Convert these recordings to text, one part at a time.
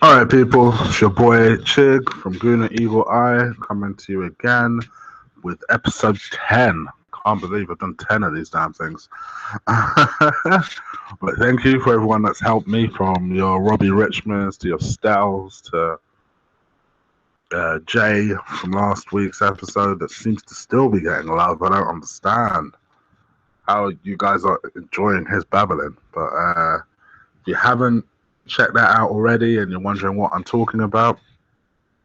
All right, people, it's your boy Chig from Gooner Eagle Eye coming to you again with episode 10. Can't believe I've done 10 of these damn things. But thank you for everyone that's helped me, from your Robbie Richmonds to your Stells to Jay from last week's episode that seems to still be getting love. I don't understand how you guys are enjoying his babbling. But if you haven't checked that out already and you're wondering what I'm talking about,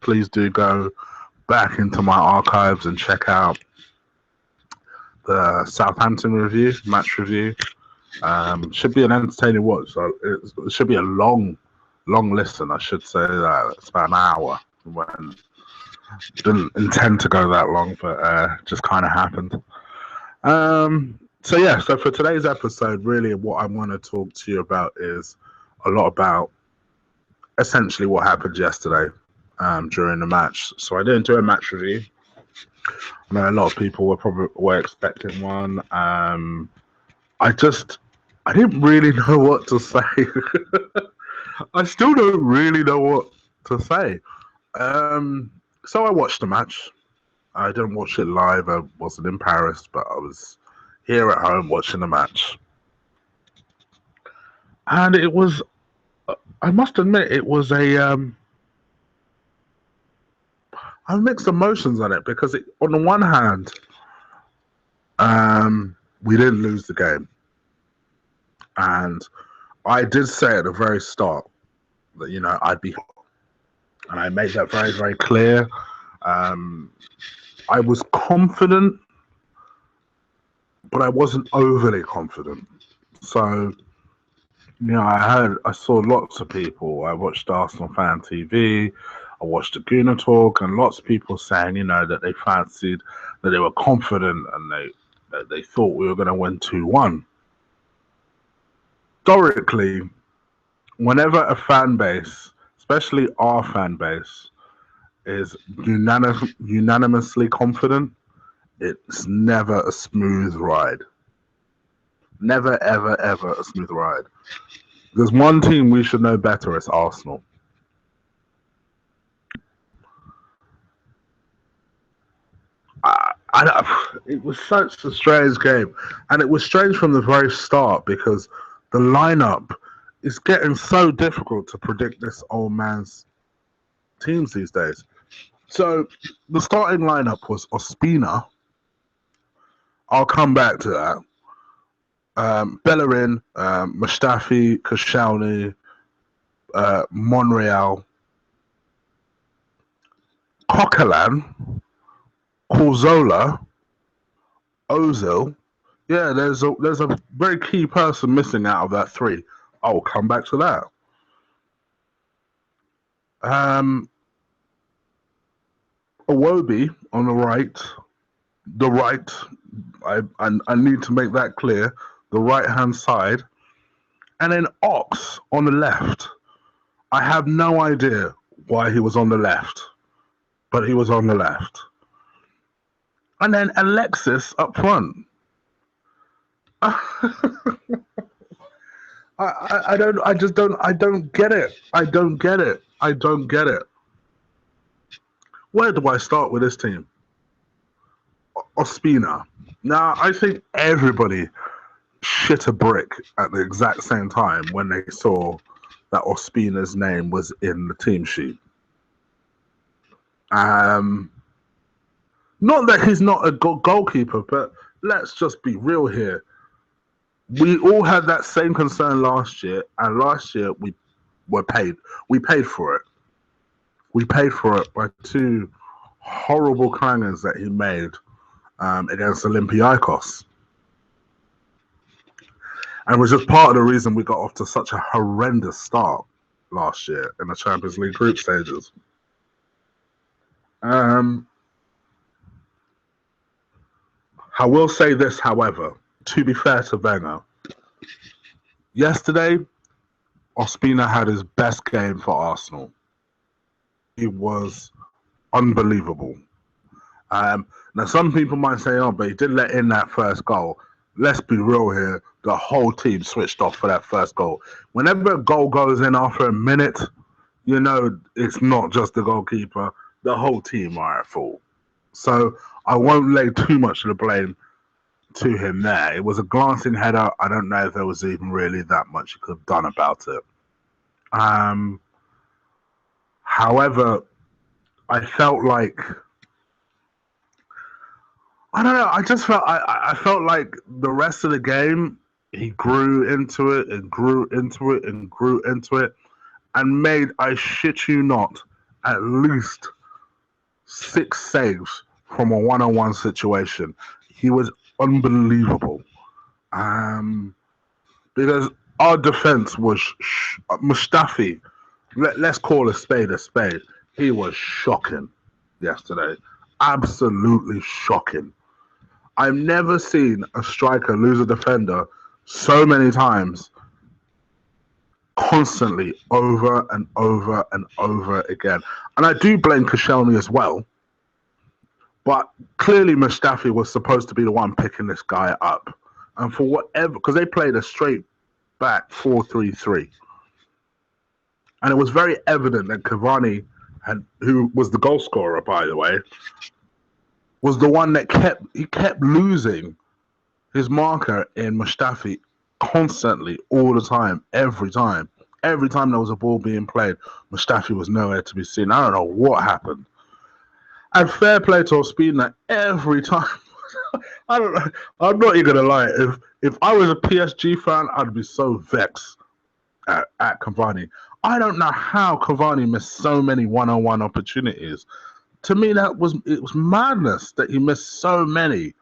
please do go back into my archives and check out the Southampton review, match review. Should be an entertaining watch. So it should be a long listen. I should say that it's about an hour. When didn't intend to go that long, but just kind of happened. So for today's episode, really what I want to talk to you about is a lot about essentially what happened yesterday during the match. So I didn't do a match review. I know a lot of people were expecting one. I didn't really know what to say. I still don't really know what to say. So I watched the match. I didn't watch it live. I wasn't in Paris, but I was here at home watching the match. And it was, I must admit, it was I have mixed emotions on it because on the one hand, we didn't lose the game. And I did say at the very start that, I'd be, and I made that very, very clear. I was confident, but I wasn't overly confident. So, I saw lots of people. I watched Arsenal Fan TV. I watched the Gooner talk, and lots of people saying, that they fancied, that they were confident, and they thought we were going to win 2-1. Historically, whenever a fan base, especially our fan base, is unanimously confident, it's never a smooth ride. Never, ever, ever a smooth ride. There's one team we should know better, it's Arsenal. It was such a strange game. And it was strange from the very start because the lineup is getting so difficult to predict this old man's teams these days. So the starting lineup was Ospina. I'll come back to that. Bellerin, Mustafi, Koscielny, Monreal, Coquelin, Corzola, Ozil. Yeah, there's a very key person missing out of that three. I'll come back to that. Iwobi on the right. I need to make that clear. The right-hand side. And then Ox on the left. I have no idea why he was on the left, but he was on the left. And then Alexis up front. I don't get it. I don't get it. Where do I start with this team? Ospina. Now, I think everybody shit a brick at the exact same time when they saw that Ospina's name was in the team sheet. Not that he's not a goalkeeper, but let's just be real here. We all had that same concern last year, and last year we paid for it. We paid for it by two horrible clangers that he made against Olympiacos. And it was just part of the reason we got off to such a horrendous start last year in the Champions League group stages. I will say this, however, to be fair to Wenger, yesterday, Ospina had his best game for Arsenal. He was unbelievable. Now, some people might say, oh, but he did let in that first goal. Let's be real here. The whole team switched off for that first goal. Whenever a goal goes in after a minute, you know it's not just the goalkeeper. The whole team are at fault. So I won't lay too much of the blame to him there. It was a glancing header. I don't know if there was even really that much he could have done about it. Um, However, I felt like I don't know. I just felt I felt like the rest of the game he grew into it and grew into it and grew into it and made, I shit you not, at least 6 saves from a one-on-one situation. He was unbelievable. Um, because our defense was Mustafi. Let's call a spade a spade. He was shocking yesterday. Absolutely shocking. I've never seen a striker lose a defender so many times, constantly, over and over and over again. And I do blame Koscielny as well, but clearly Mustafi was supposed to be the one picking this guy up. And for whatever, because they played a straight back 4-3-3. And it was very evident that Cavani, who was the goal scorer, by the way, was the one that kept losing his marker in Mustafi constantly, all the time, every time. Every time there was a ball being played, Mustafi was nowhere to be seen. I don't know what happened. And fair play to Ospina every time. I don't know. I'm not even gonna lie. If I was a PSG fan, I'd be so vexed at Cavani. I don't know how Cavani missed so many one-on-one opportunities. To me, it was madness that he missed so many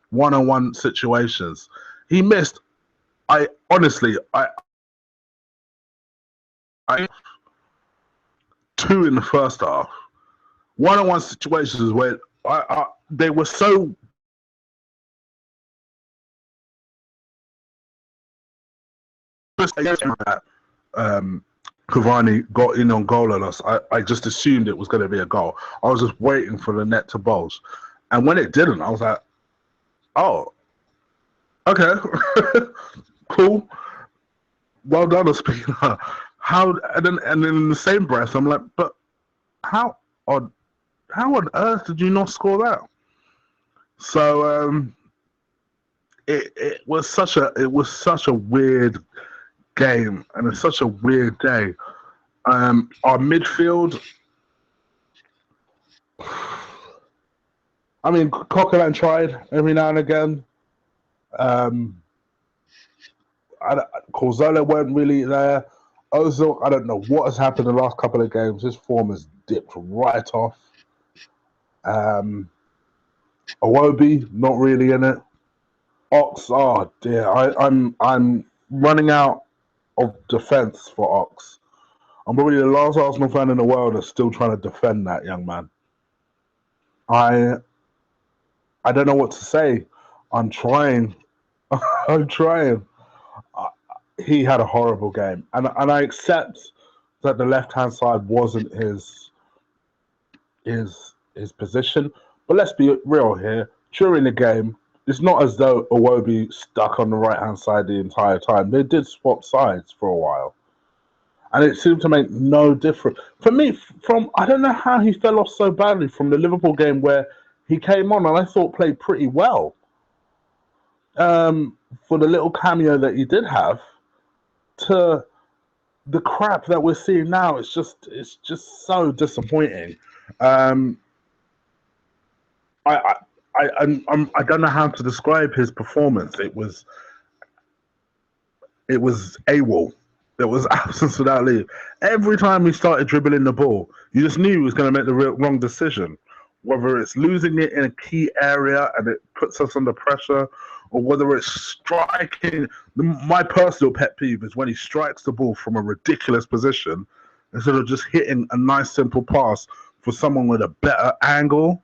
one-on-one situations. He missed. I honestly, I two in the first half. One-on-one situations where they were so. Cavani got in on goal on us. I just assumed it was going to be a goal. I was just waiting for the net to bulge, and when it didn't, I was like, "Oh, okay, cool, well done, Ospina." How and then in the same breath, I'm like, "But how on earth did you not score that?" So it was such a weird game, and it's such a weird day. Our midfield, I mean, Coquelin tried every now and again. Um, Corzola weren't really there. Ozil, I don't know what has happened the last couple of games. His form has dipped right off. Iwobi, not really in it. Ox, oh dear, I'm running out of defence for Ox. I'm probably the last Arsenal fan in the world that's still trying to defend that young man. I I don't know what to say. I'm trying. I'm trying. He had a horrible game, and I accept that the left hand side wasn't his position. But let's be real here. During the game, it's not as though Iwobi stuck on the right hand side the entire time. They did swap sides for a while, and it seemed to make no difference. For me, I don't know how he fell off so badly from the Liverpool game where he came on and I thought played pretty well. For the little cameo that he did have, to the crap that we're seeing now, it's just so disappointing. Um, I I don't know how to describe his performance. It was AWOL. It was absence without leave. Every time he started dribbling the ball, you just knew he was going to make the wrong decision. Whether it's losing it in a key area and it puts us under pressure, or whether it's striking. My personal pet peeve is when he strikes the ball from a ridiculous position instead of just hitting a nice simple pass for someone with a better angle.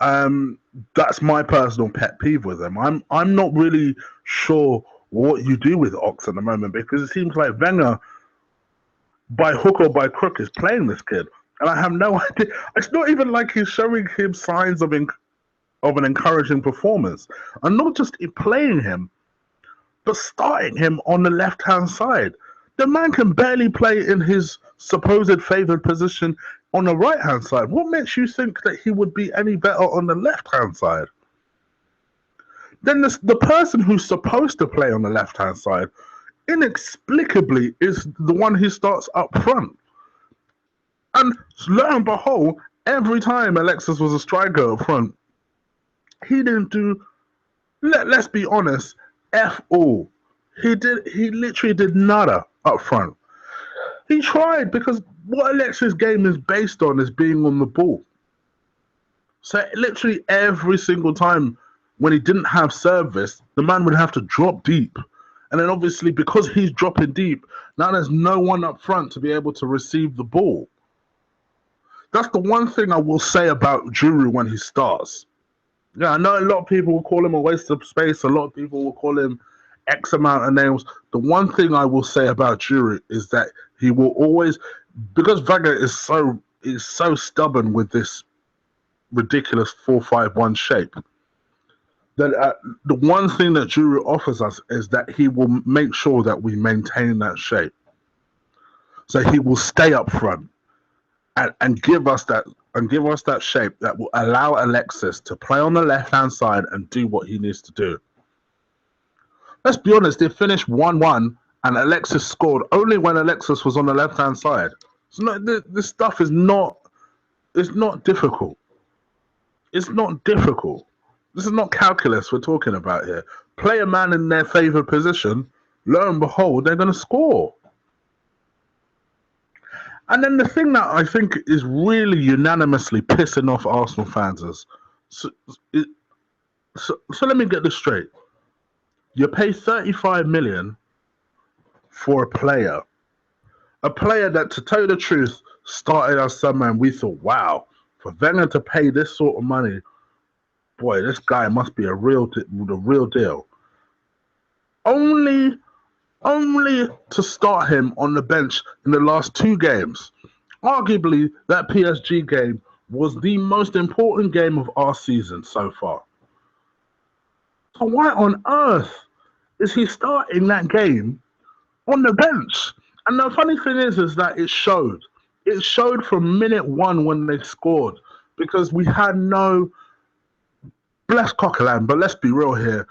Um, that's my personal pet peeve with him. I'm not really sure what you do with Ox at the moment because it seems like Wenger, by hook or by crook, is playing this kid, and I have no idea. It's not even like he's showing him signs of an encouraging performance, and not just in playing him, but starting him on the left hand side. The man can barely play in his supposed favoured position on the right-hand side. What makes you think that he would be any better on the left-hand side? Then the person who's supposed to play on the left-hand side inexplicably is the one who starts up front. And lo and behold, every time Alexis was a striker up front, he didn't do, let's be honest, F all. He literally did nada up front. He tried, because what Alexis' game is based on is being on the ball. So literally every single time when he didn't have service, the man would have to drop deep. And then obviously because he's dropping deep, now there's no one up front to be able to receive the ball. That's the one thing I will say about Giroud when he starts. Yeah, I know a lot of people will call him a waste of space. A lot of people will call him X amount of names. The one thing I will say about Giroud is that he will always, because Wenger is so stubborn with this ridiculous 4-5-1 shape, that the one thing that Giroud offers us is that he will make sure that we maintain that shape. So he will stay up front and give us that shape that will allow Alexis to play on the left-hand side and do what he needs to do. Let's be honest, they finished 1-1 and Alexis scored only when Alexis was on the left-hand side. So this stuff is not difficult. It's not difficult. This is not calculus we're talking about here. Play a man in their favoured position, lo and behold, they're going to score. And then the thing that I think is really unanimously pissing off Arsenal fans is, so let me get this straight. You pay 35 million for a player that, to tell you the truth, started as someone and we thought, wow, for Wenger to pay this sort of money, boy, this guy must be the real deal. Only to start him on the bench in the last 2 games. Arguably, that PSG game was the most important game of our season so far. So why on earth is he starting that game on the bench? And the funny thing is that it showed. It showed from minute 1 when they scored, because we had no, bless Coquelin, but let's be real here.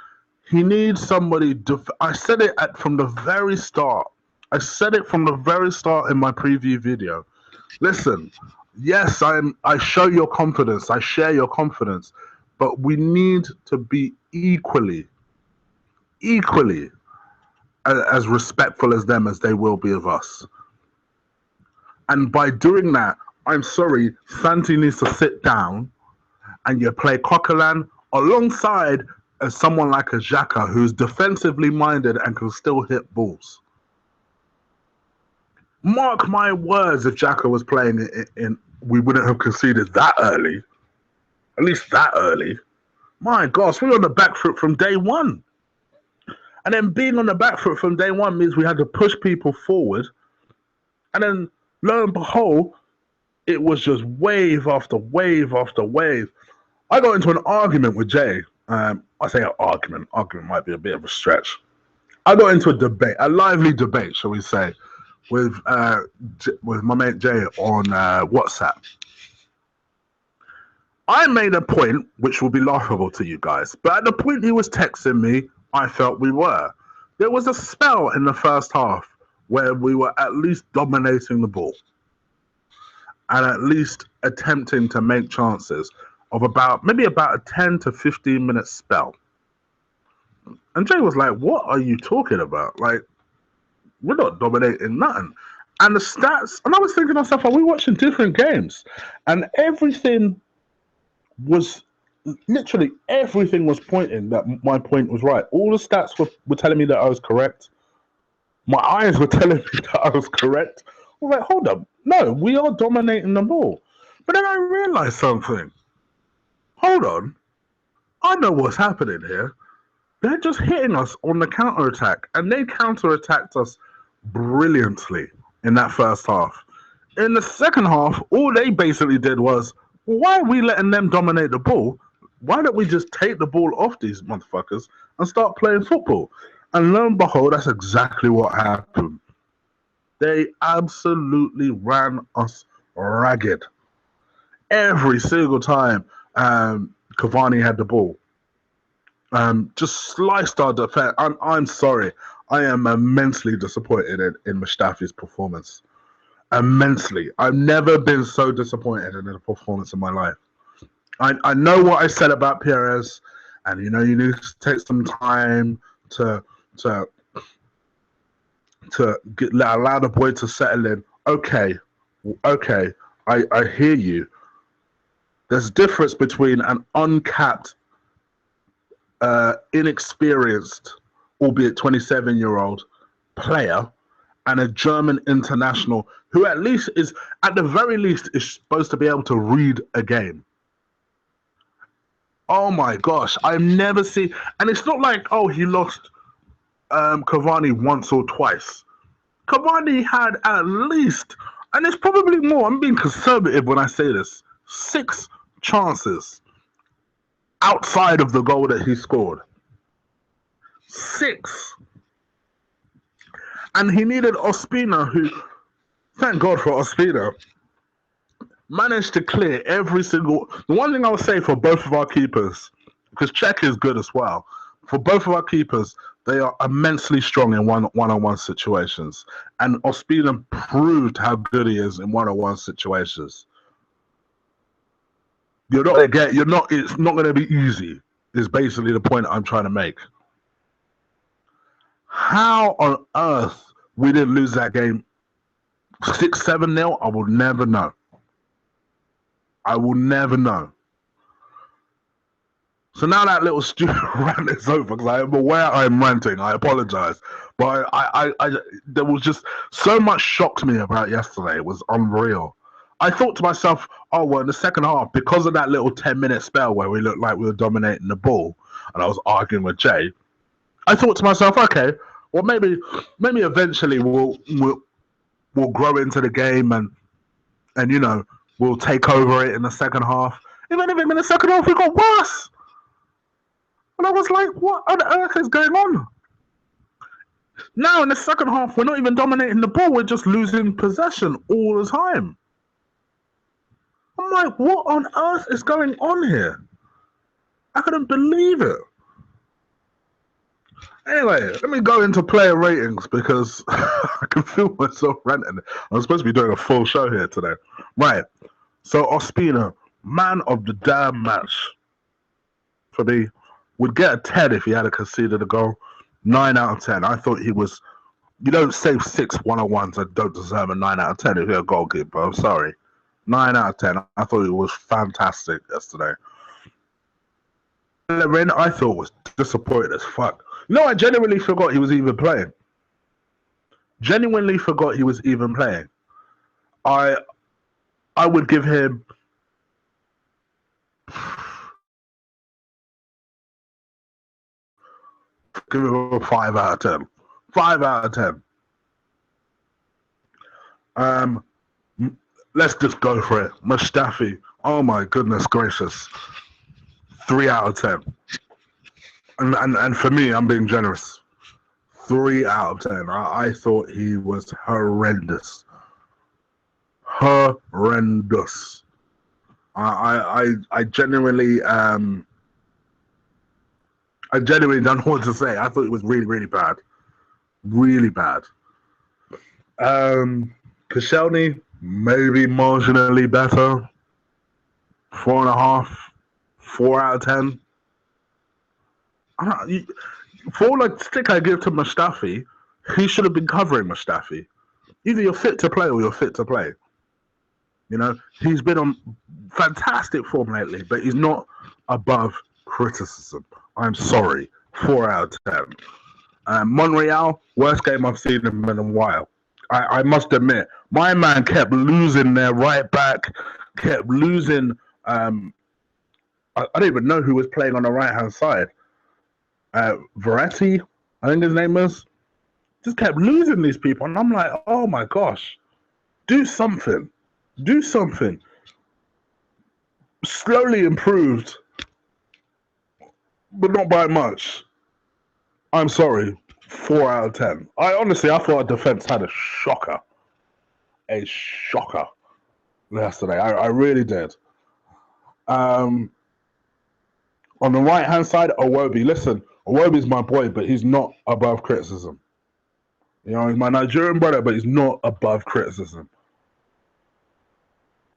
He needs somebody. I said it from the very start. I said it from the very start in my preview video. Listen, yes, I show your confidence. I share your confidence, but we need to be equally as respectful as them as they will be of us. And by doing that, I'm sorry, Santi needs to sit down and you play Coquelin alongside as someone like a Xhaka who's defensively minded and can still hit balls. Mark my words, if Xhaka was playing in, we wouldn't have conceded that early. At least that early. My gosh, we were on the back foot from day 1. And then being on the back foot from day 1 means we had to push people forward. And then, lo and behold, it was just wave after wave after wave. I got into an argument with Jay. I say an argument. Argument might be a bit of a stretch. I got into a lively debate, shall we say, with my mate Jay on WhatsApp. I made a point which will be laughable to you guys, but at the point he was texting me, I felt we were. There was a spell in the first half where we were at least dominating the ball and at least attempting to make chances of maybe about a 10 to 15 minute spell. And Jay was like, what are you talking about? Like, we're not dominating nothing. And the stats, and I was thinking to myself, are we watching different games? And literally everything was pointing that my point was right. All the stats were telling me that I was correct. My eyes were telling me that I was correct. I was like, hold up. No, we are dominating the ball. But then I realized something. Hold on. I know what's happening here. They're just hitting us on the counter-attack, and they counter-attacked us brilliantly in that first half. In the second half, all they basically did was, why are we letting them dominate the ball? Why don't we just take the ball off these motherfuckers and start playing football? And lo and behold, that's exactly what happened. They absolutely ran us ragged every single time Cavani had the ball. Just sliced our defense. I'm sorry. I am immensely disappointed in Mustafi's performance. Immensely. I've never been so disappointed in a performance in my life. I know what I said about Perez, and you need to take some time to allow the boy to settle in. Okay, I hear you. There's a difference between an uncapped, inexperienced, albeit 27-year-old player, and a German international who at the very least, is supposed to be able to read a game. Oh my gosh, I've never seen, and it's not like, oh, he lost Cavani once or twice. Cavani had at least, and it's probably more, I'm being conservative when I say this, 6 chances outside of the goal that he scored. 6. And he needed Ospina, who, thank God for Ospina, managed to clear every single. The one thing I would say for both of our keepers, because Czech is good as well, for both of our keepers, they are immensely strong in one-on-one situations. And Ospina proved how good he is in one-on-one situations. It's not going to be easy, is basically the point I'm trying to make. How on earth we didn't lose that game 6-7-0, I will never know. I will never know. So now that little stupid rant is over, because I am aware I'm ranting. I apologize, but I there was just so much shocked me about yesterday. It was unreal. I thought to myself, oh well, in the second half, because of that little 10-minute spell where we looked like we were dominating the ball, and I was arguing with Jay, I thought to myself, okay, well maybe eventually we'll grow into the game and we'll take over it in the second half. Even if in the second half we got worse. And I was like, what on earth is going on? Now in the second half, we're not even dominating the ball, we're just losing possession all the time. I'm like, what on earth is going on here? I couldn't believe it. Anyway, let me go into player ratings because I can feel myself ranting. I'm supposed to be doing a full show here today. Right. So Ospina, man of the damn match for me, would get a 10 if he had conceded a goal. 9 out of 10. I thought he was. You don't save 6 1-on-1s and don't deserve a 9 out of 10 if you're a goalkeeper. I'm sorry. 9 out of 10. I thought he was fantastic yesterday. Bellerin, I thought was disappointed as fuck. No, I genuinely forgot he was even playing. I would give him. Give him a 5 out of 10. 5 out of 10. Let's just go for it. Mustafi. Oh my goodness gracious. 3 out of 10. And for me, I'm being generous. 3 out of 10. I thought he was horrendous. Horrendous. I genuinely don't know what to say. I thought it was really, really bad. Really bad. Koscielny, maybe marginally better. 4.5. 4 out of 10. For all the stick I give to Mustafi, he should have been covering Mustafi. Either you're fit to play or you're fit to play. He's been on fantastic form lately, but he's not above criticism. I'm sorry. 4 out of 10. Monreal, worst game I've seen him in a while. I must admit, my man kept losing their right back, kept losing. I don't even know who was playing on the right-hand side. Verratti, I think his name was. Just kept losing these people. And I'm like, oh my gosh, do something. Do something. Slowly improved, but not by much. I'm sorry. 4 out of 10. I thought our defense had a shocker. a shocker yesterday. I really did. On the right-hand side, Iwobi. Listen, Iwobi's my boy, but he's not above criticism. You know, he's my Nigerian brother, but he's not above criticism.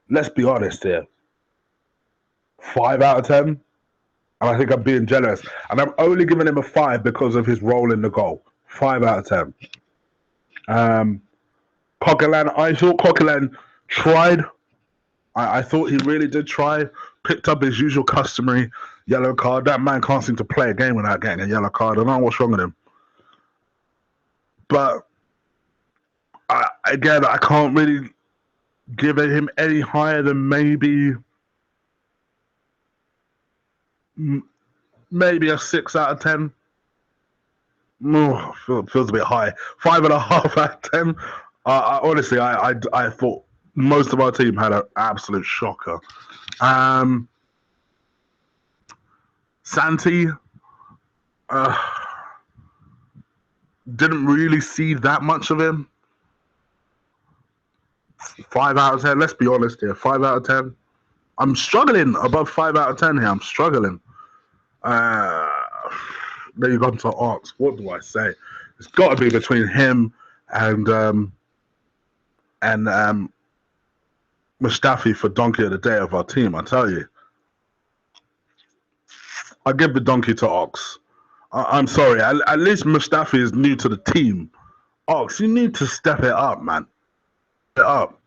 Let's be honest here. 5 out of 10. And I think I'm being generous. And I'm only giving him a 5 because of his role in the goal. 5 out of 10. Coquelin, I thought Coquelin tried. I thought he really did try. Picked up his usual customary yellow card. That man can't seem to play a game without getting a yellow card. I don't know what's wrong with him. But, again, I can't really give him any higher than maybe a 6 out of 10. Feels a bit high. 5.5 out of 10. Honestly, I thought most of our team had an absolute shocker. Santi didn't really see that much of him. 5 out of 10. Let's be honest here. 5 out of 10. I'm struggling above 5 out of 10 here. I'm struggling. Then you got to Ox. What do I say? It's got to be between him and Mustafi for donkey of the day of our team. I tell you, I give the donkey to Ox. I'm sorry. At least Mustafi is new to the team. Ox, you need to step it up, man. Step it up.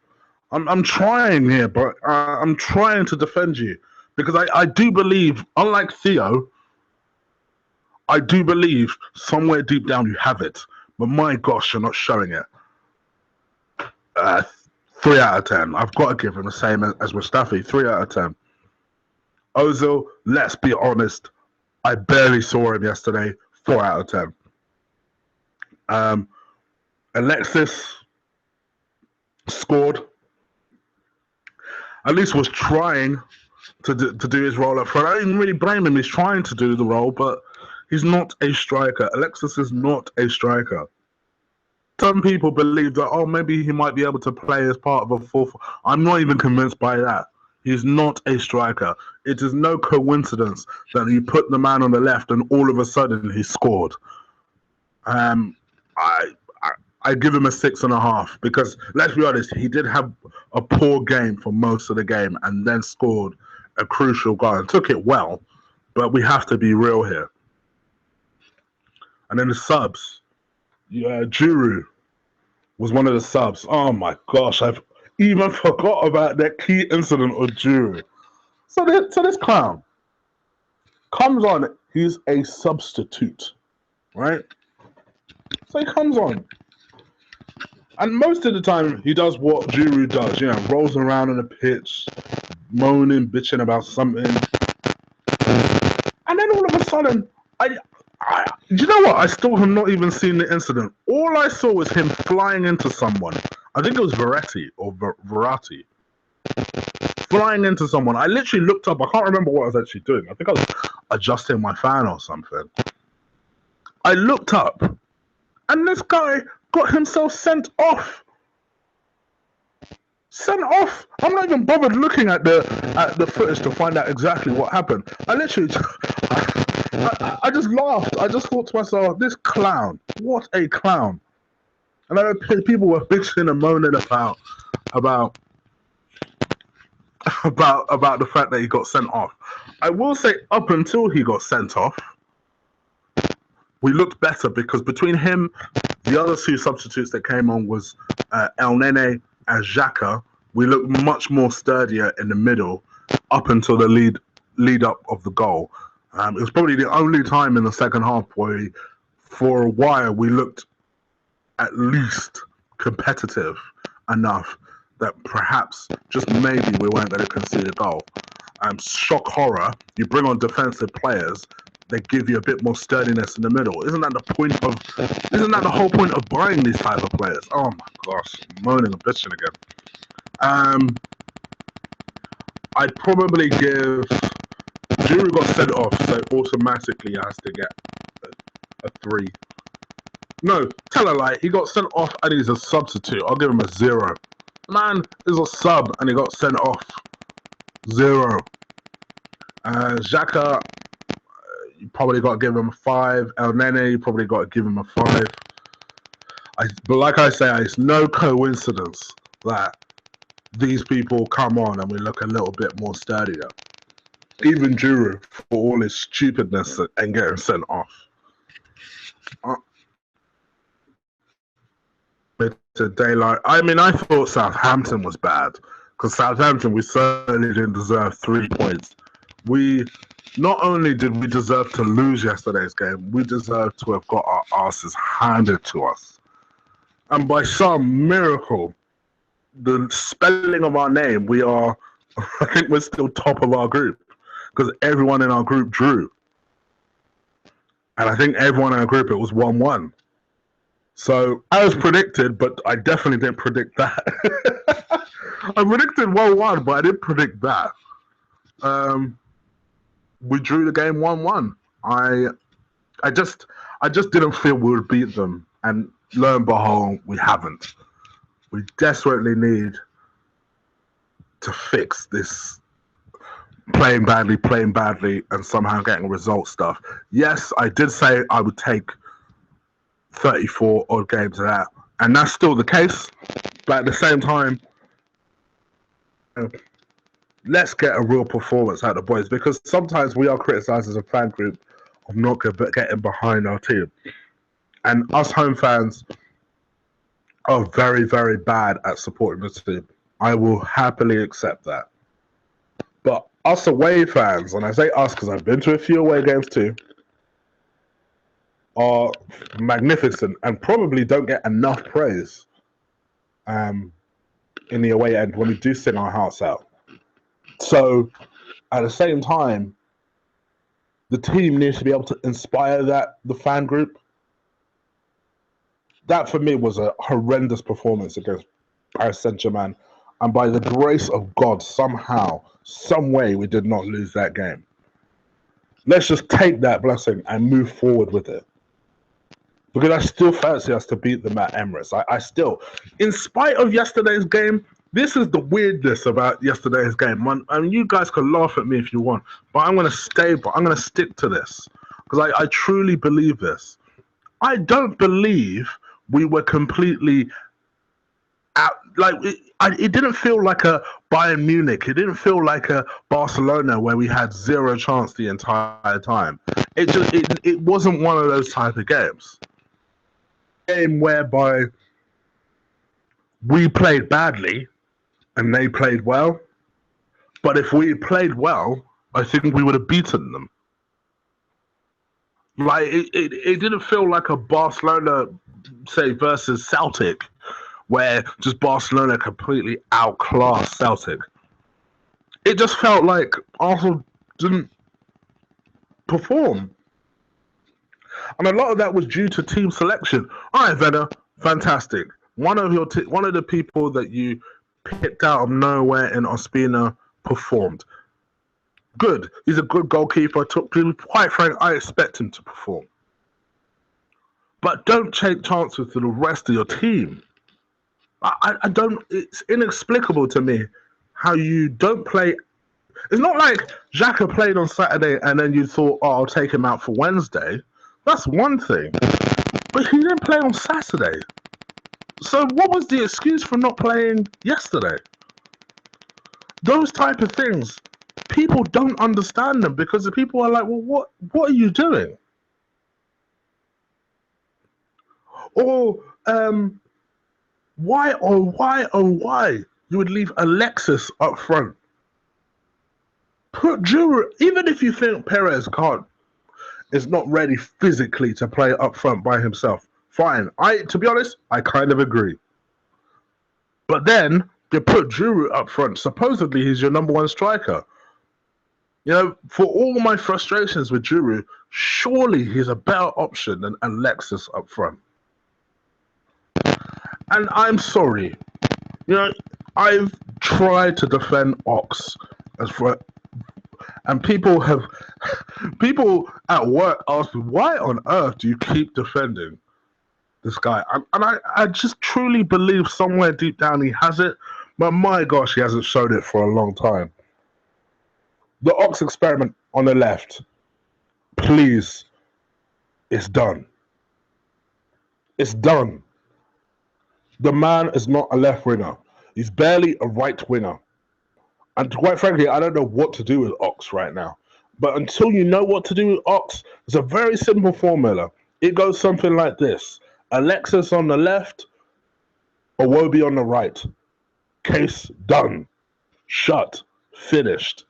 I'm trying here, but I'm trying to defend you because I do believe, unlike Theo, I do believe somewhere deep down you have it, but my gosh, you're not showing it. 3 out of 10. I've got to give him the same as Mustafi. 3 out of 10. Ozil, let's be honest, I barely saw him yesterday. 4 out of 10. Alexis scored. At least was trying to do his role up front. I didn't really blame him. He's trying to do the role, but he's not a striker. Alexis is not a striker. Some people believe that, maybe he might be able to play as part of a 4-4. I'm not even convinced by that. He's not a striker. It is no coincidence that you put the man on the left and all of a sudden he scored. I give him a 6.5 because, let's be honest, he did have a poor game for most of the game and then scored a crucial goal and took it well, but we have to be real here. And then the subs. Juru was one of the subs. Oh my gosh, I've even forgot about that key incident with Juru. So this clown comes on, he's a substitute, right? So he comes on. And most of the time, he does what Juru does, rolls around on the pitch, moaning, bitching about something. And then all of a sudden, you know what? I still have not even seen the incident. All I saw was him flying into someone. I think it was Verratti or Verratti. Flying into someone. I literally looked up. I can't remember what I was actually doing. I think I was adjusting my fan or something. I looked up, and this guy got himself sent off. Sent off. I'm not even bothered looking at the footage to find out exactly what happened. I literally, I just laughed. I just thought to myself, this clown, what a clown. And I know people were bitching and moaning about the fact that he got sent off. I will say, up until he got sent off, we looked better because between him, the other two substitutes that came on was El Nene and Xhaka. We looked much more sturdier in the middle up until the lead up of the goal. It was probably the only time in the second half where for a while we looked at least competitive enough that perhaps, just maybe, we weren't going to concede a goal. Shock horror, you bring on defensive players, they give you a bit more sturdiness in the middle. Isn't that the whole point of buying these type of players? Oh my gosh, moaning and bitching again. I'd probably give Juru got sent off, so automatically has to get a 3. No, tell a lie. He got sent off and he's a substitute. I'll give him a 0. Man is a sub and he got sent off. 0. Xhaka, you probably got to give him a 5. El Nene, you probably got to give him a 5. But like I say, it's no coincidence that these people come on and we look a little bit more sturdier. Even Giroud, for all his stupidness and getting sent off. Daylight. I mean, I thought Southampton was bad because Southampton, we certainly didn't deserve 3 points. Not only did we deserve to lose yesterday's game, we deserved to have got our asses handed to us. And by some miracle, the spelling of our name, I think we're still top of our group because everyone in our group drew. And I think everyone in our group, it was 1-1. So I was predicted, but I definitely didn't predict that. I predicted 1-1, but I didn't predict that. We drew the game 1-1. I just didn't feel we would beat them, and lo and behold, we haven't. We desperately need to fix this playing badly, and somehow getting result stuff. Yes, I did say I would take 34 odd games of that, and that's still the case. But at the same time, let's get a real performance out of the boys, because sometimes we are criticised as a fan group of not getting behind our team. And us home fans are very, very bad at supporting the team. I will happily accept that. But us away fans, and I say us because I've been to a few away games too, are magnificent and probably don't get enough praise in the away end when we do sing our hearts out. So at the same time, the team needs to be able to inspire the fan group. That for me was a horrendous performance against Paris Saint-Germain. And by the grace of God, somehow, some way, we did not lose that game. Let's just take that blessing and move forward with it. Because I still fancy us to beat them at Emirates. I still, in spite of yesterday's game, this is the weirdness about yesterday's game. I mean, you guys can laugh at me if you want, but I'm going to stick to this. Because I truly believe this. I don't believe we were completely out. Like, it didn't feel like a Bayern Munich. It didn't feel like a Barcelona where we had zero chance the entire time. It wasn't one of those type of games. Game whereby we played badly and they played well. But if we played well, I think we would have beaten them. Like, it didn't feel like a Barcelona, say, versus Celtic, where just Barcelona completely outclassed Celtic. It just felt like Arsenal didn't perform. And a lot of that was due to team selection. All right, Vena, fantastic. One of the people that you picked out of nowhere in Ospina performed. Good. He's a good goalkeeper. Quite frankly, I expect him to perform. But don't take chances with the rest of your team. I don't. It's inexplicable to me how you don't play. It's not like Xhaka played on Saturday and then you thought, oh, I'll take him out for Wednesday. That's one thing. But he didn't play on Saturday. So what was the excuse for not playing yesterday? Those type of things, people don't understand them because the people are like, well, what are you doing? Or why you would leave Alexis up front? Put Giroud, even if you think Perez is not ready physically to play up front by himself, fine. To be honest, I kind of agree. But then you put Giroud up front. Supposedly he's your number one striker. You know, for all my frustrations with Giroud, surely he's a better option than Alexis up front. And I'm sorry. You know, I've tried to defend Ox and people at work ask me, why on earth do you keep defending this guy? And I just truly believe somewhere deep down he has it, But my gosh, he hasn't showed it for a long time. The Ox experiment on the left, please, it's done. It's done. The man is not a left winger. He's barely a right winger. And quite frankly, I don't know what to do with Ox right now. But until you know what to do with Ox, it's a very simple formula. It goes something like this: Alexis on the left, Iwobi on the right. Case done. Shut. Finished.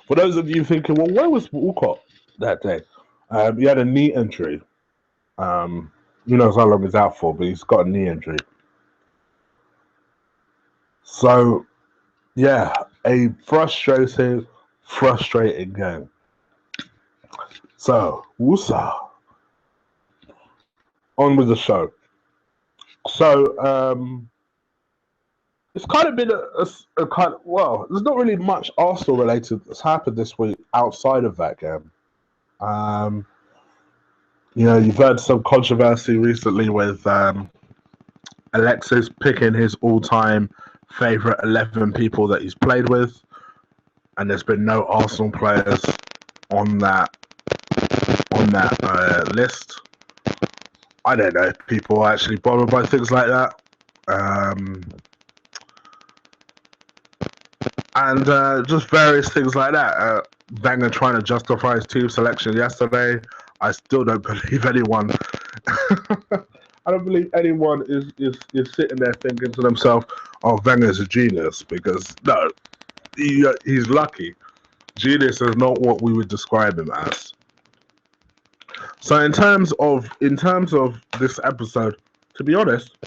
For those of you thinking, well, where was Walcott that day? He had a knee injury. Who knows how long he's out for, but he's got a knee injury. So, yeah, a frustrating game. So, Wusa, on with the show. So, it's kind of been a kind of, well, there's not really much Arsenal related that's happened this week outside of that game. You've heard some controversy recently with Alexis picking his all-time favourite 11 people that he's played with, and there's been no Arsenal players on that list. I don't know if people are actually bothered by things like that. And just various things like that. Wenger trying to justify his team selection yesterday. I still don't believe anyone. I don't believe anyone is sitting there thinking to themselves, "Oh, Wenger's a genius," because no, he's lucky. Genius is not what we would describe him as. So in terms of this episode, to be honest,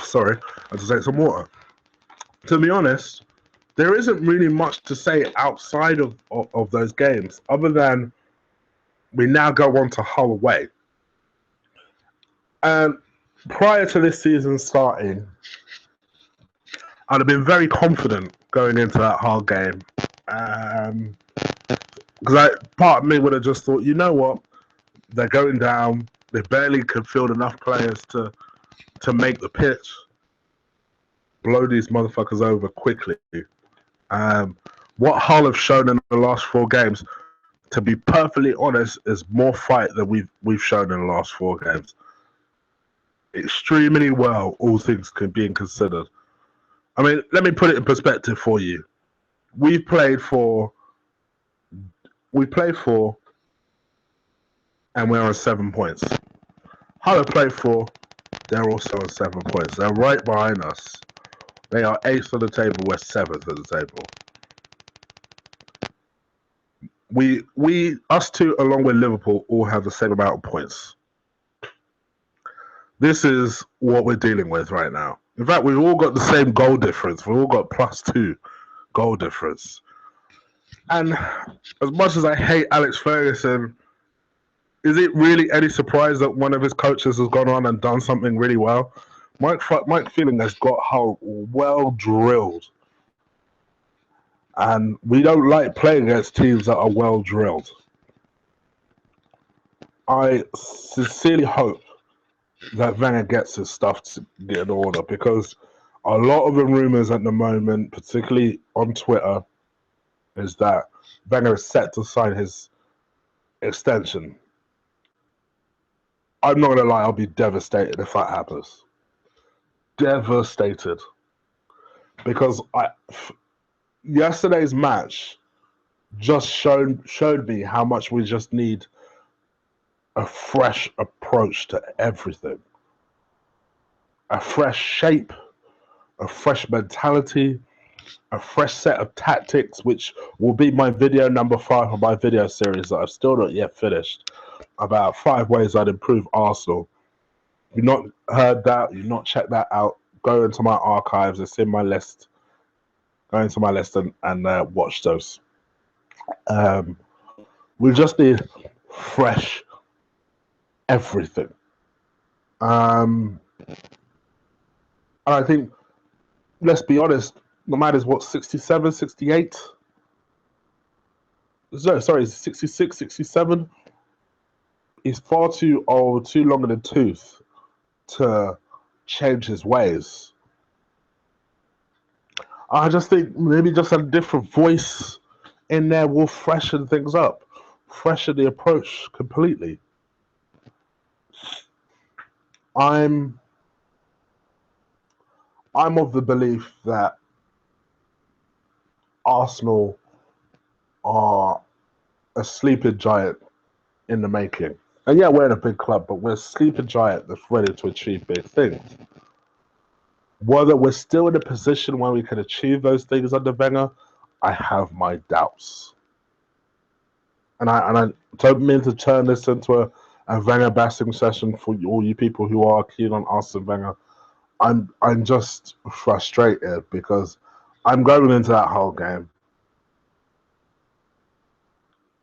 sorry, I had to take some water. To be honest, there isn't really much to say outside of those games, other than we now go on to Hull away. And prior to this season starting, I'd have been very confident going into that Hull game. Because part of me would have just thought, you know what, they're going down. They barely could field enough players to make the pitch. Blow these motherfuckers over quickly. What Hull have shown in the last 4 games, to be perfectly honest, is more fight than we've shown in the last 4 games. Extremely well, all things being considered. I mean, let me put it in perspective for you. We played 4, and we're on 7 points. Hull have played 4, they're also on 7 points. They're right behind us. They are 8th on the table, we're 7th at the table. Us two, along with Liverpool, all have the same amount of points. This is what we're dealing with right now. In fact, we've all got the same goal difference. We've all got +2 goal difference. And as much as I hate Alex Ferguson, is it really any surprise that one of his coaches has gone on and done something really well? Mike Phelan has got Hull well drilled. And we don't like playing against teams that are well drilled. I sincerely hope that Wenger gets his stuff to get in order, because a lot of the rumors at the moment, particularly on Twitter, is that Wenger is set to sign his extension. I'm not going to lie, I'll be devastated if that happens. Devastated. Because yesterday's match just showed me how much we just need a fresh approach to everything. A fresh shape, a fresh mentality, a fresh set of tactics, which will be my video number 5 of my video series that I've still not yet finished, about 5 ways I'd improve Arsenal. If you've not heard that, you've not checked that out, go into my archives, it's in my list. Go into my list and watch those. We just need fresh everything. And I think, let's be honest, no matter what, 67, 68? Sorry, 66, 67? He's far too old, too long in the tooth to change his ways. I just think maybe just a different voice in there will freshen things up, freshen the approach completely. I'm I'm of the belief that Arsenal are a sleeping giant in the making. And yeah, we're in a big club, but we're a sleeping giant that's ready to achieve big things. Whether we're still in a position where we can achieve those things under Wenger, I have my doubts. And I don't mean to turn this into a Wenger bashing session for all you people who are keen on Arsene Wenger. I'm just frustrated because I'm going into that whole game,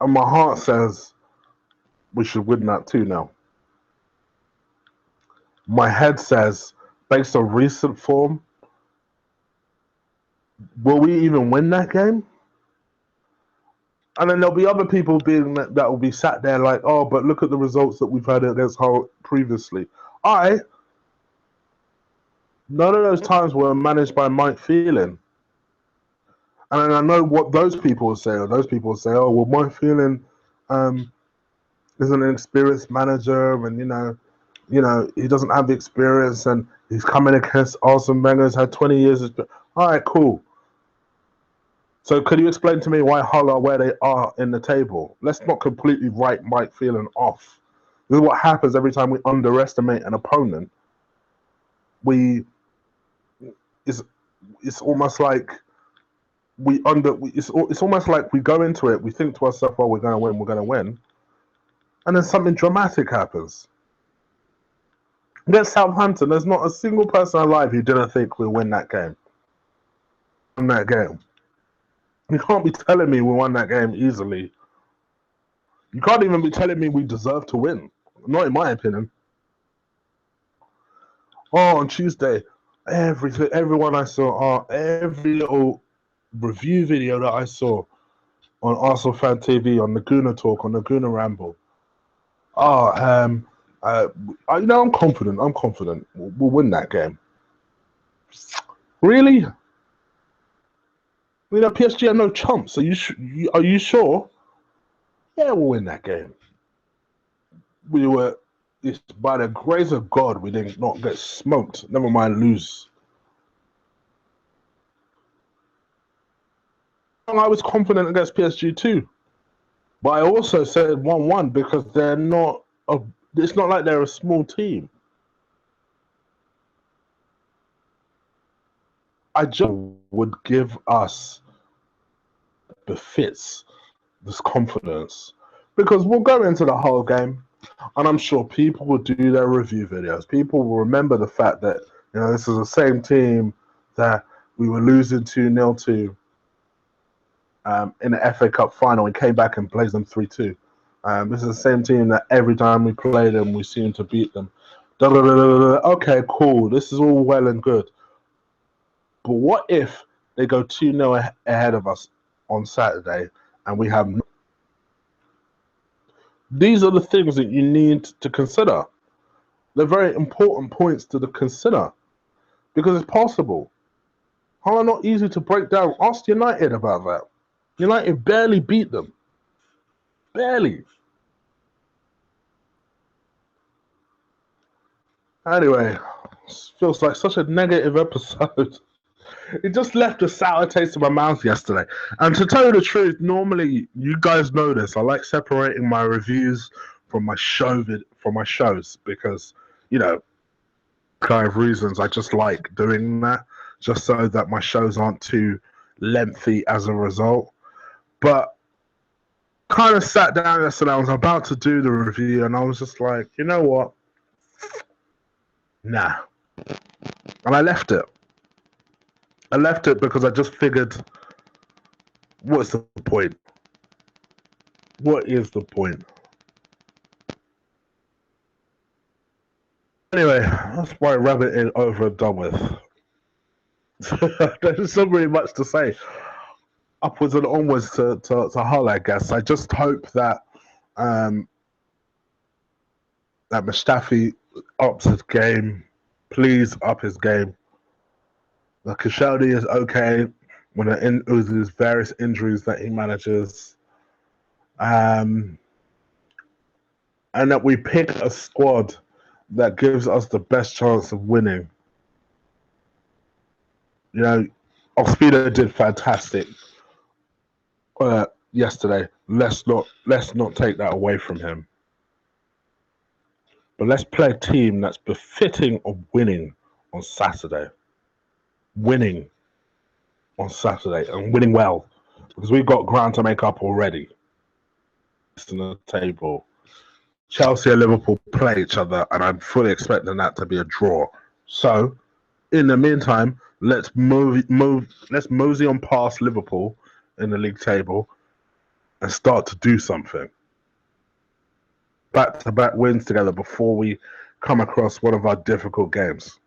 and my heart says we should win that 2-0. My head says, based on recent form, will we even win that game? And then there'll be other people that will be sat there like, oh, but look at the results that we've had against Hull previously. None of those times were managed by Mike Phelan. And I know what those people will say. Or those people will say, oh, well, Mike Phelan isn't an experienced manager, and he doesn't have the experience, and he's coming against Arsene Wenger, who's had 20 years. All right, cool. So could you explain to me why Hull are where they are in the table? Let's not completely write Mike Phelan off. This is what happens every time we underestimate an opponent. It's almost like it's almost like we go into it, we think to ourselves, well, we're going to win, and then something dramatic happens. Against Southampton, there's not a single person alive who didn't think we'll win that game. Win that game. You can't be telling me we won that game easily. You can't even be telling me we deserve to win. Not in my opinion. Oh, on Tuesday, everyone I saw, every little review video that I saw on Arsenal Fan TV, on the Gooner Talk, on the Gooner Ramble. I'm confident. I'm confident. We'll win that game. Really? PSG are no chumps. Are you sure? Yeah, we'll win that game. It's by the grace of God we did not get smoked. Never mind lose. I was confident against PSG too, but I also said 1-1 because they're not. It's not like they're a small team. I just would give us befits this confidence because we'll go into the whole game, and I'm sure people will do their review videos. People will remember the fact that this is the same team that we were losing 2-0 to in the FA Cup final. We came back and played them 3-2. This is the same team that every time we play them, we seem to beat them. Okay, cool. This is all well and good. But what if they go 2-0 ahead of us on Saturday and we have... These are the things that you need to consider. They're very important points to consider because it's possible. How are not easy to break down? Ask United about that. United barely beat them. Barely. Anyway, feels like such a negative episode. It just left a sour taste in my mouth yesterday. And to tell you the truth, normally you guys know this. I like separating my reviews from my shows because, kind of reasons I just like doing that, just so that my shows aren't too lengthy as a result. But kind of sat down yesterday, I was about to do the review, and I was just like, you know what? Nah. And I left it. I left it because I just figured, what's the point? What is the point? Anyway, that's why Rabbit is over and done with. There's not really much to say. Upwards and onwards to Hull, I guess. I just hope that that Mustafi ups his game please up his game. The Koscielny is okay when with his various injuries that he manages. And that we pick a squad that gives us the best chance of winning. You know, Ospina did fantastic yesterday. Let's not take that away from him. But let's play a team that's befitting of winning on Saturday. Winning on Saturday and winning well, because we've got ground to make up already. On the table, Chelsea and Liverpool play each other, and I'm fully expecting that to be a draw. So, in the meantime, let's mosey on past Liverpool in the league table and start to do something. Back-to-back wins together before we come across one of our difficult games,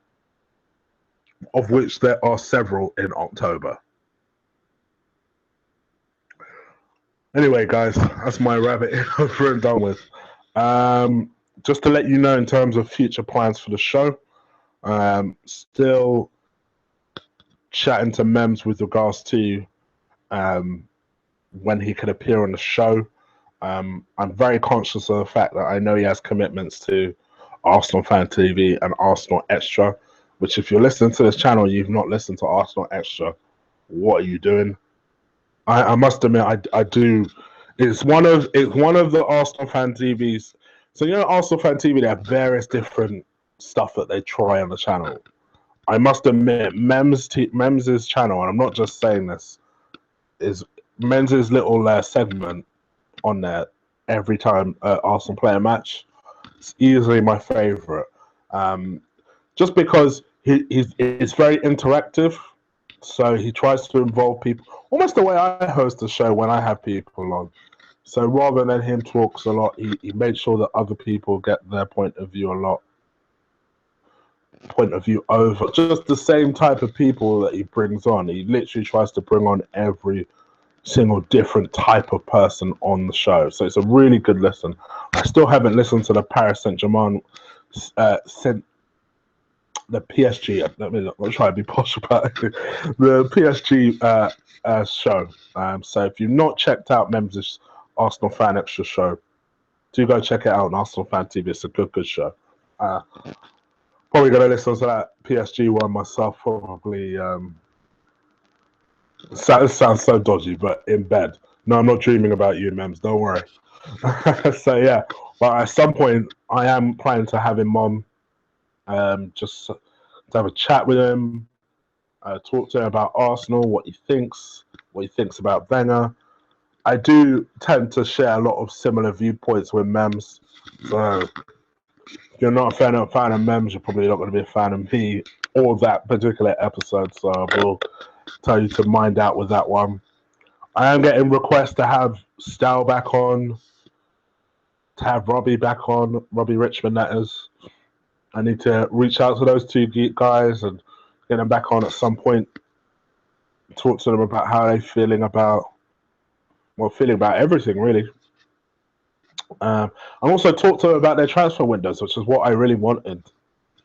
of which there are several in October. Anyway, guys, that's my rabbit over and done with. Just to let you know, in terms of future plans for the show, still chatting to Mems with regards to when he could appear on the show. I'm very conscious of the fact that I know he has commitments to Arsenal Fan TV and Arsenal Extra, which if you're listening to this channel, you've not listened to Arsenal Extra, what are you doing? I must admit, I do. It's one of the Arsenal Fan TVs. So Arsenal Fan TV, they have various different stuff that they try on the channel. I must admit, Mems's channel, and I'm not just saying this, is Mems's little segment on there every time Arsenal play a match. It's easily my favourite, just because it's very interactive. So he tries to involve people, almost the way I host the show when I have people on. So rather than him talks a lot, he makes sure that other people get their point of view over. Just the same type of people that he brings on. He literally tries to bring on every single different type of person on the show. So it's a really good listen. I still haven't listened to the Paris Saint-Germain the PSG. Let me try to be posh about it. The PSG show. So if you've not checked out Mem's Arsenal Fan Extra show, do go check it out on Arsenal Fan TV. It's a good show. Probably going to listen to that PSG one myself. Probably. It sounds so dodgy, but in bed. No, I'm not dreaming about you, Mems. Don't worry. So yeah, but at some point, I am planning to have him on. Just to have a chat with him, talk to him about Arsenal, what he thinks about Wenger. I do tend to share a lot of similar viewpoints with Mems. So if you're not a fan of Mems, you're probably not going to be a fan of me or that particular episode. So I will tell you to mind out with that one. I am getting requests to have Stow back on, to have Robbie back on, Robbie Richmond, that is. I need to reach out to those two guys and get them back on at some point. Talk to them about how they're feeling about everything, really. And also talk to them about their transfer windows, which is what I really wanted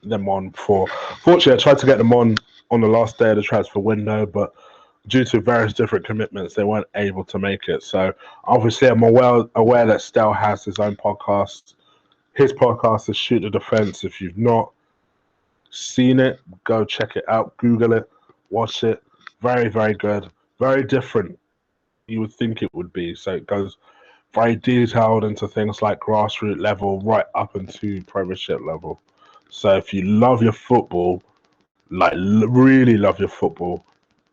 them on for. Fortunately, I tried to get them on the last day of the transfer window, but due to various different commitments, they weren't able to make it. So obviously, I'm aware that Stel has his own podcast. His podcast is Shoot the Defense. If you've not seen it, go check it out. Google it, watch it. Very, very good. Very different. You would think it would be. So it goes very detailed into things like grassroots level, right up into Premiership level. So if you love your football, like really love your football,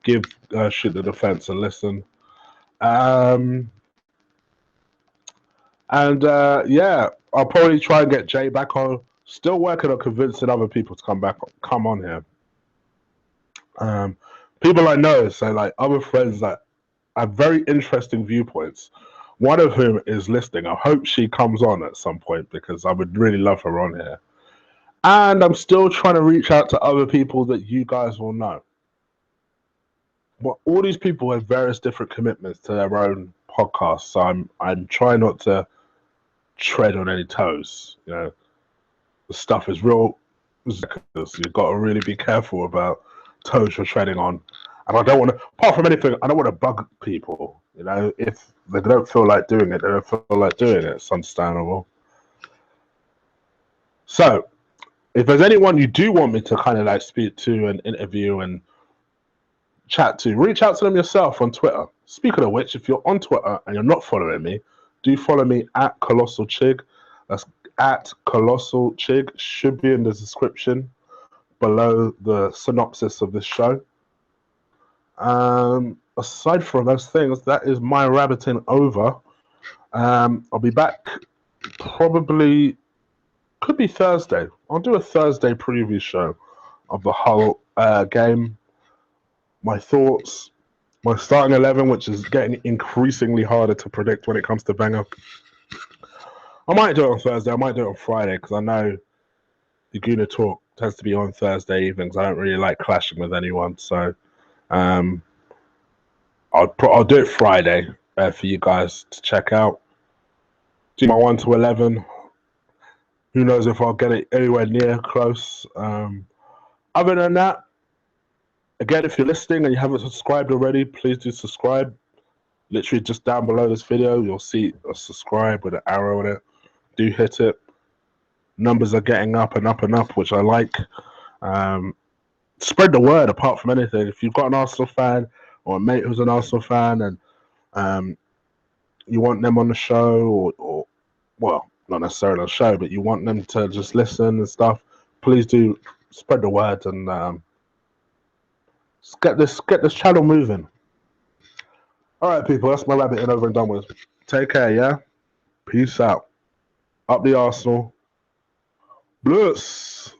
give Shoot the Defense a listen. Yeah, I'll probably try and get Jay back on. Still working on convincing other people to come on here. People I know, so like other friends that have very interesting viewpoints. One of whom is listening. I hope she comes on at some point because I would really love her on here. And I'm still trying to reach out to other people that you guys will know. But all these people have various different commitments to their own podcasts, so I'm trying not to tread on any toes. The stuff is real You've got to really be careful about toes you're treading on. And I don't want to, apart from anything, I don't want to bug people. You know, if they don't feel like doing it, they don't feel like doing it. It's understandable. So, if there's anyone you do want me to kind of like speak to and interview and chat to, reach out to them yourself on Twitter. Speaking of which, if you're on Twitter and you're not following me, do follow me at Colossal Chig. That's at Colossal Chig. Should be in the description below the synopsis of this show. Aside from those things, that is my rabbiting over. I'll be back probably, could be Thursday. I'll do a Thursday preview show of the whole game. My thoughts, my starting 11, which is getting increasingly harder to predict when it comes to Wenger. I might do it on Thursday. I might do it on Friday because I know the Gooner talk tends to be on Thursday evenings. I don't really like clashing with anyone, so I'll do it Friday for you guys to check out. Do my 1 to 11. Who knows if I'll get it anywhere near close. Other than that, again, if you're listening and you haven't subscribed already, please do subscribe. Literally just down below this video, you'll see a subscribe with an arrow in it. Do hit it. Numbers are getting up and up and up, which I like. Spread the word apart from anything. If you've got an Arsenal fan or a mate who's an Arsenal fan and you want them on the show or well, not necessarily on the show, but you want them to just listen and stuff, please do spread the word and get this channel moving. All right, people, that's my rabbiting over and done with. Take care, yeah? Peace out. Up the Arsenal. Blues.